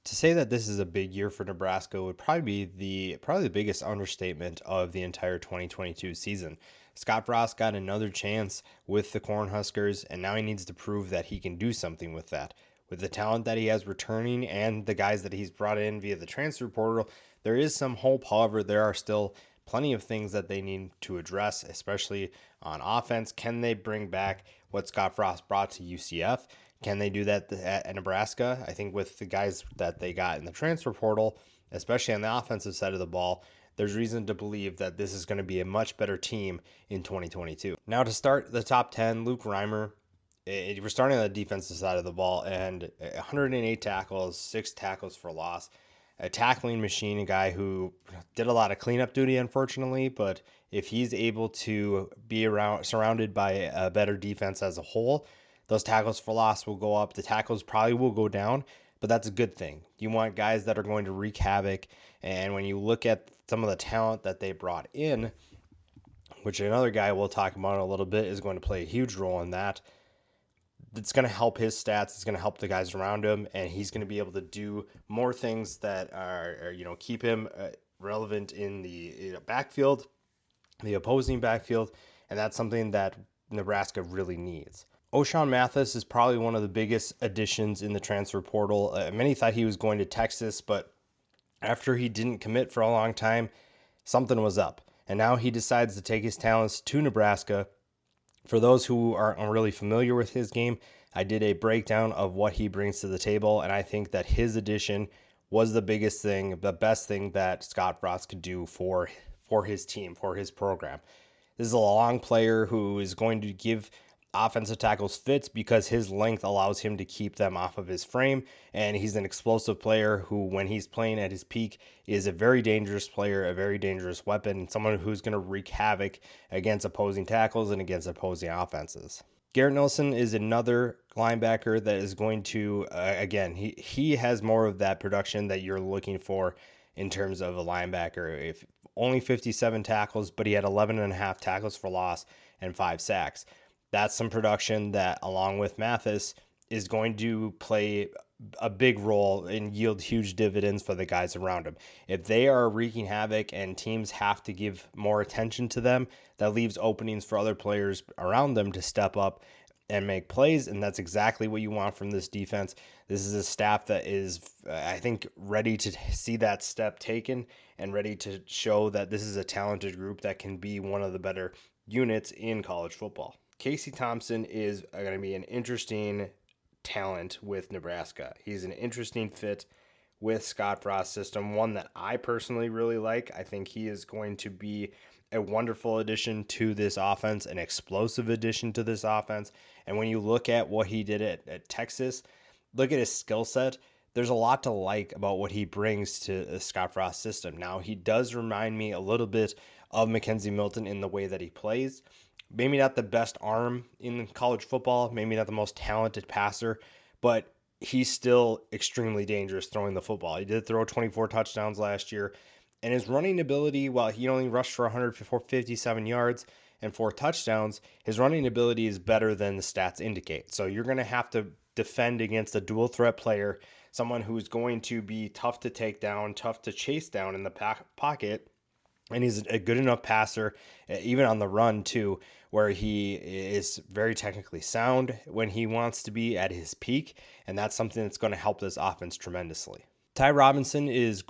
To say that this is a big year for Nebraska would probably be the biggest understatement of the entire 2022 season. Scott Frost got another chance with the Cornhuskers, and now he needs to prove that he can do something with that. With the talent that he has returning and the guys that he's brought in via the transfer portal, there is some hope. However, there are still plenty of things that they need to address, especially on offense. Can they bring back what Scott Frost brought to UCF? Can they do that at Nebraska? I think with the guys that they got in the transfer portal, especially on the offensive side of the ball, there's reason to believe that this is going to be a much better team in 2022. Now, to start the top 10, Luke Reimer. We're starting on the defensive side of the ball, and 108 tackles, 6 tackles for loss. A tackling machine, a guy who did a lot of cleanup duty, unfortunately, but if he's able to be surrounded by a better defense as a whole, those tackles for loss will go up. The tackles probably will go down, but that's a good thing. You want guys that are going to wreak havoc. And when you look at some of the talent that they brought in, which another guy we'll talk about in a little bit is going to play a huge role in that. It's going to help his stats. It's going to help the guys around him, and he's going to be able to do more things that are keep him relevant in the backfield, the opposing backfield, and that's something that Nebraska really needs. OShawn Mathis is probably one of the biggest additions in the transfer portal. Many thought he was going to Texas, but after he didn't commit for a long time, something was up. And now he decides to take his talents to Nebraska. For those who aren't really familiar with his game, I did a breakdown of what he brings to the table, and I think that his addition was the biggest thing, the best thing that Scott Frost could do for his team, for his program. This is a long player who is going to give offensive tackles fits because his length allows him to keep them off of his frame, and he's an explosive player who, when he's playing at his peak, is a very dangerous player, a very dangerous weapon, someone who's going to wreak havoc against opposing tackles and against opposing offenses. Garrett Nelson is another linebacker that is going to, again, he has more of that production that you're looking for in terms of a linebacker. If only 57 tackles, but he had 11 and a half tackles for loss and 5 sacks. That's some production that, along with Mathis, is going to play a big role and yield huge dividends for the guys around him. If they are wreaking havoc and teams have to give more attention to them, that leaves openings for other players around them to step up and make plays, and that's exactly what you want from this defense. This is a staff that is, I think, ready to see that step taken and ready to show that this is a talented group that can be one of the better units in college football. Casey Thompson is going to be an interesting talent with Nebraska. He's an interesting fit with Scott Frost's system, one that I personally really like. I think he is going to be a wonderful addition to this offense, an explosive addition to this offense. And when you look at what he did at Texas, look at his skill set, there's a lot to like about what he brings to the Scott Frost system. Now, he does remind me a little bit of Mackenzie Milton in the way that he plays. Maybe not the best arm in college football, maybe not the most talented passer, but he's still extremely dangerous throwing the football. He did throw 24 touchdowns last year, and his running ability, while he only rushed for 157 yards and 4 touchdowns, his running ability is better than the stats indicate. So you're going to have to defend against a dual threat player, someone who's going to be tough to take down, tough to chase down in the pocket. And he's a good enough passer, even on the run, too, where he is very technically sound when he wants to be at his peak. And that's something that's going to help this offense tremendously. Ty Robinson is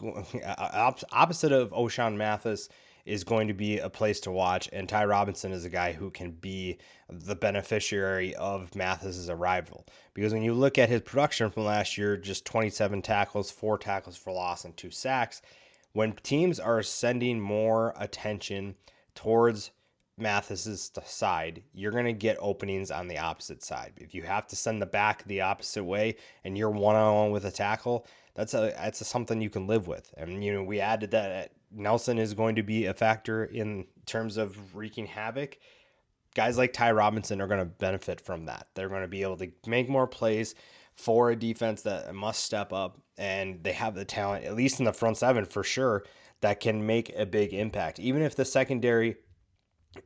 opposite of OShawn Mathis, is going to be a place to watch. And Ty Robinson is a guy who can be the beneficiary of Mathis's arrival. Because when you look at his production from last year, just 27 tackles, 4 tackles for loss, and 2 sacks, when teams are sending more attention towards Mathis's side, you're going to get openings on the opposite side. If you have to send the back the opposite way and you're one-on-one with a tackle, that's something you can live with. And, we added that Nelson is going to be a factor in terms of wreaking havoc. Guys like Ty Robinson are going to benefit from that. They're going to be able to make more plays for a defense that must step up, and they have the talent, at least in the front seven for sure, that can make a big impact. Even if the secondary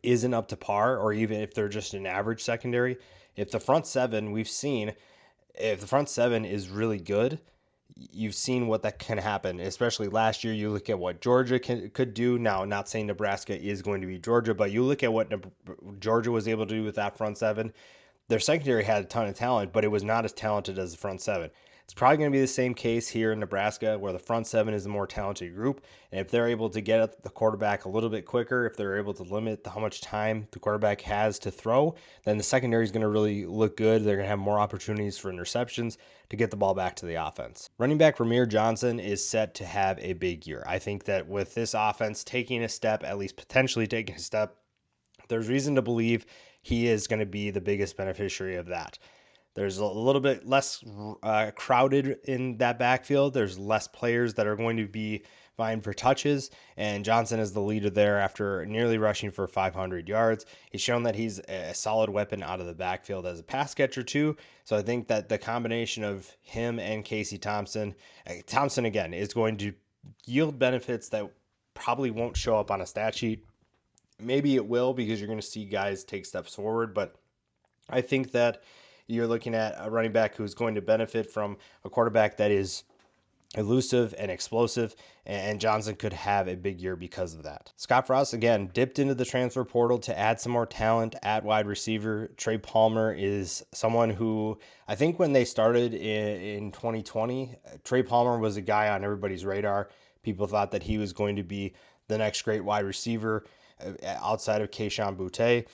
isn't up to par, or even if they're just an average secondary, if the front seven is really good, you've seen what that can happen, especially last year. You look at what Georgia could do. Now, not saying Nebraska is going to be Georgia, but you look at what Georgia was able to do with that front seven. Their secondary had a ton of talent, but it was not as talented as the front seven. It's probably going to be the same case here in Nebraska, where the front seven is the more talented group. And if they're able to get at the quarterback a little bit quicker, if they're able to limit how much time the quarterback has to throw, then the secondary is going to really look good. They're going to have more opportunities for interceptions to get the ball back to the offense. Running back Ramir Johnson is set to have a big year. I think that with this offense taking a step, at least potentially taking a step, there's reason to believe he is going to be the biggest beneficiary of that. There's a little bit less crowded in that backfield. There's less players that are going to be vying for touches, and Johnson is the leader there after nearly rushing for 500 yards. He's shown that he's a solid weapon out of the backfield as a pass catcher too. So I think that the combination of him and Casey Thompson, Thompson again, is going to yield benefits that probably won't show up on a stat sheet. Maybe it will, because you're going to see guys take steps forward, but I think that you're looking at a running back who's going to benefit from a quarterback that is elusive and explosive, and Johnson could have a big year because of that. Scott Frost, again, dipped into the transfer portal to add some more talent at wide receiver. Trey Palmer is someone who, I think when they started in 2020, Trey Palmer was a guy on everybody's radar. People thought that he was going to be the next great wide receiver outside of Kayshon Boutte.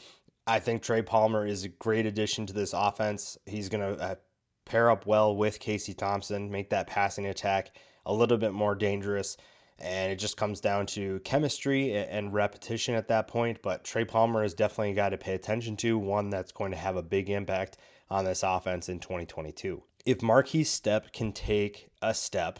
I think Trey Palmer is a great addition to this offense. He's going to pair up well with Casey Thompson, make that passing attack a little bit more dangerous. And it just comes down to chemistry and repetition at that point. But Trey Palmer is definitely a guy to pay attention to, one that's going to have a big impact on this offense in 2022. If Marquis Stepp can take a step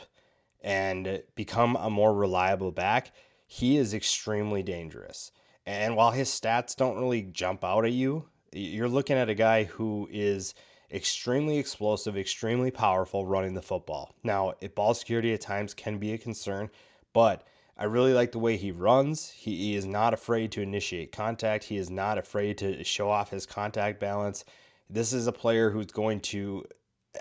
and become a more reliable back, he is extremely dangerous. And while his stats don't really jump out at you, you're looking at a guy who is extremely explosive, extremely powerful running the football. Now, ball security at times can be a concern, but I really like the way he runs. He is not afraid to initiate contact. He is not afraid to show off his contact balance. This is a player who's going to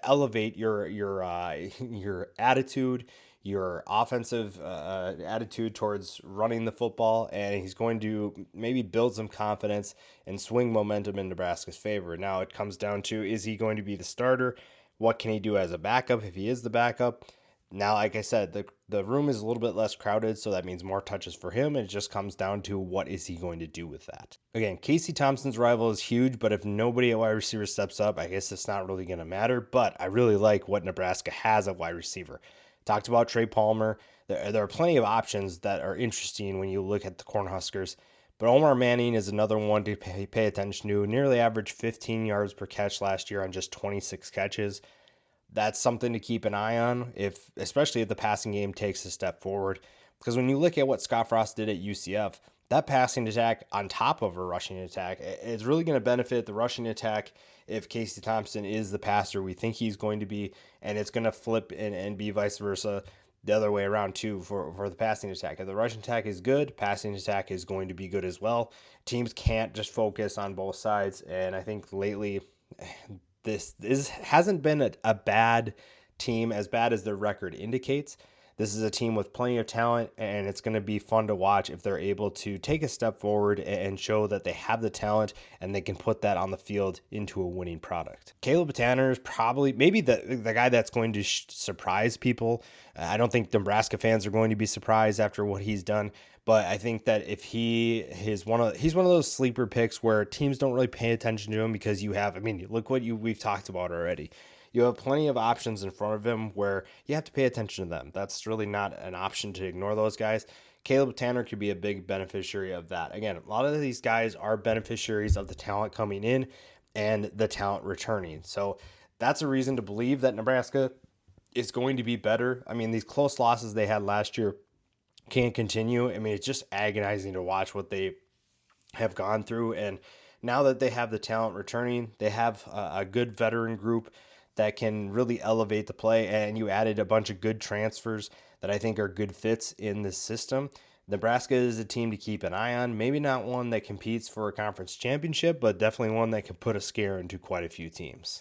elevate your attitude, your offensive attitude towards running the football, and he's going to maybe build some confidence and swing momentum in Nebraska's favor. Now it comes down to, is he going to be the starter? What can he do as a backup if he is the backup? Now, like I said, the room is a little bit less crowded, so that means more touches for him. And it just comes down to, what is he going to do with that? Again, Casey Thompson's rival is huge, but if nobody at wide receiver steps up, I guess it's not really going to matter. But I really like what Nebraska has at wide receiver. Talked about Trey Palmer. There are plenty of options that are interesting when you look at the Cornhuskers. But Omar Manning is another one to pay attention to. Nearly averaged 15 yards per catch last year on just 26 catches. That's something to keep an eye on, especially if the passing game takes a step forward. Because when you look at what Scott Frost did at UCF, that passing attack on top of a rushing attack is really going to benefit the rushing attack if Casey Thompson is the passer we think he's going to be, and it's going to flip and be vice versa the other way around too for the passing attack. If the rushing attack is good, passing attack is going to be good as well. Teams can't just focus on both sides, and I think lately this hasn't been a bad team, as bad as their record indicates. This is a team with plenty of talent, and it's going to be fun to watch if they're able to take a step forward and show that they have the talent and they can put that on the field into a winning product. Caleb Tanner is probably maybe the guy that's going to surprise people. I don't think Nebraska fans are going to be surprised after what he's done, but I think that if he's one of those sleeper picks where teams don't really pay attention to him, because look what we've talked about already. You have plenty of options in front of him where you have to pay attention to them. That's really not an option to ignore those guys. Caleb Tanner could be a big beneficiary of that. Again, a lot of these guys are beneficiaries of the talent coming in and the talent returning. So that's a reason to believe that Nebraska is going to be better. These close losses they had last year can't continue. It's just agonizing to watch what they have gone through. And now that they have the talent returning, they have a good veteran group that can really elevate the play, and you added a bunch of good transfers that I think are good fits in this system. Nebraska is a team to keep an eye on. Maybe not one that competes for a conference championship, but definitely one that can put a scare into quite a few teams.